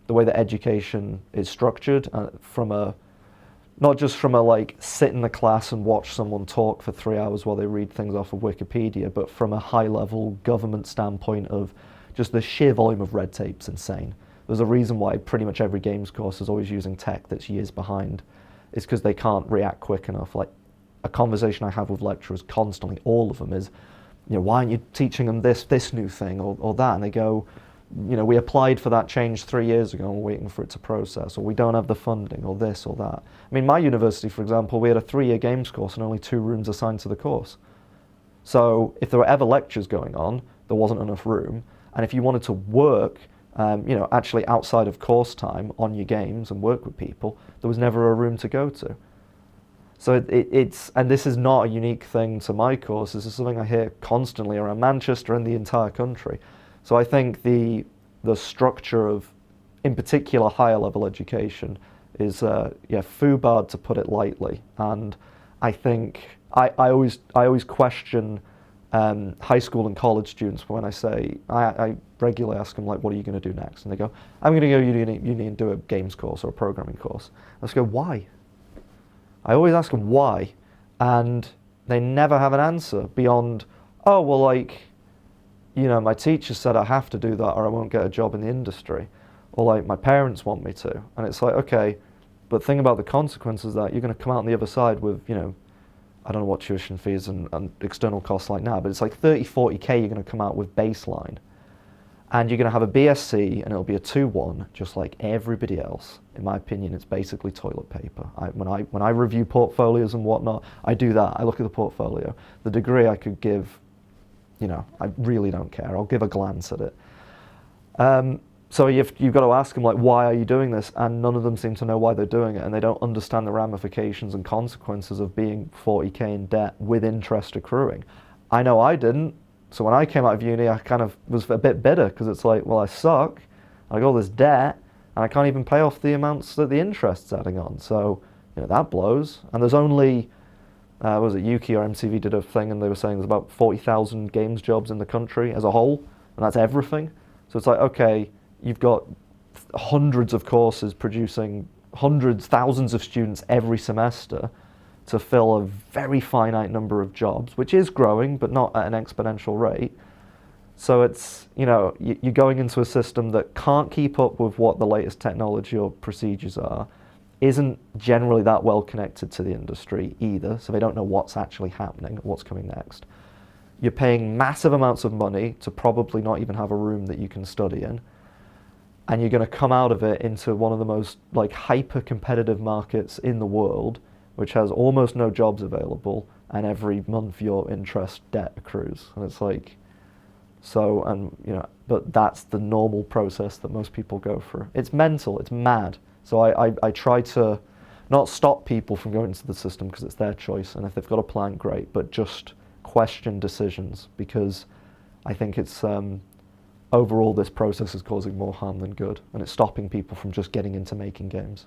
the way that education is structured, not just from a like sit in the class and watch someone talk for 3 hours while they read things off of Wikipedia, but from a high level government standpoint of just the sheer volume of red tape's insane. There's a reason why pretty much every games course is always using tech that's years behind. It's because they can't react quick enough. Like a conversation I have with lecturers constantly, all of them is, why aren't you teaching them this new thing or that? And they go, we applied for that change 3 years ago and we're waiting for it to process, or we don't have the funding, or this or that. I mean, my university, for example, we had a 3-year games course and only 2 rooms assigned to the course. So if there were ever lectures going on, there wasn't enough room. And if you wanted to work, actually outside of course time on your games and work with people, there was never a room to go to. So it's, and this is not a unique thing to my course, this is something I hear constantly around Manchester and the entire country. So I think the structure of, in particular, higher level education is foobarred, to put it lightly. And I think I always question high school and college students when I regularly ask them, like, what are you going to do next? And they go, I'm going to go uni and do a games course or a programming course. I just go, why? I always ask them why, and they never have an answer beyond, oh, well, like, my teacher said I have to do that or I won't get a job in the industry, or like my parents want me to. And it's like, okay, but think about the consequences of that. You're going to come out on the other side with, I don't know what tuition fees and external costs like now, but it's like 30, 40K you're going to come out with baseline. And you're going to have a BSc and it'll be a 2-1, just like everybody else. In my opinion, it's basically toilet paper. When I review portfolios and whatnot, I do that. I look at the portfolio. The degree I could give, I really don't care. I'll give a glance at it. So you've got to ask them, like, why are you doing this? And none of them seem to know why they're doing it, and they don't understand the ramifications and consequences of being 40K in debt with interest accruing. I know I didn't. So when I came out of uni, I kind of was a bit bitter, because it's like, well, I suck, I got all this debt, and I can't even pay off the amounts that the interest's adding on. So, that blows. And there's only, was it Yuki or MTV did a thing, and they were saying there's about 40,000 games jobs in the country as a whole, and that's everything. So it's like, okay, you've got hundreds of courses producing thousands of students every semester to fill a very finite number of jobs, which is growing, but not at an exponential rate. So it's, you're going into a system that can't keep up with what the latest technology or procedures are, isn't generally that well connected to the industry either, so they don't know what's actually happening, what's coming next. You're paying massive amounts of money to probably not even have a room that you can study in, and you're going to come out of it into one of the most like hyper-competitive markets in the world, which has almost no jobs available, and every month your interest debt accrues. And it's like, so, and but that's the normal process that most people go through. It's mental, it's mad. So I try to not stop people from going into the system, because it's their choice, and if they've got a plan, great, but just question decisions, because I think it's, overall this process is causing more harm than good, and it's stopping people from just getting into making games.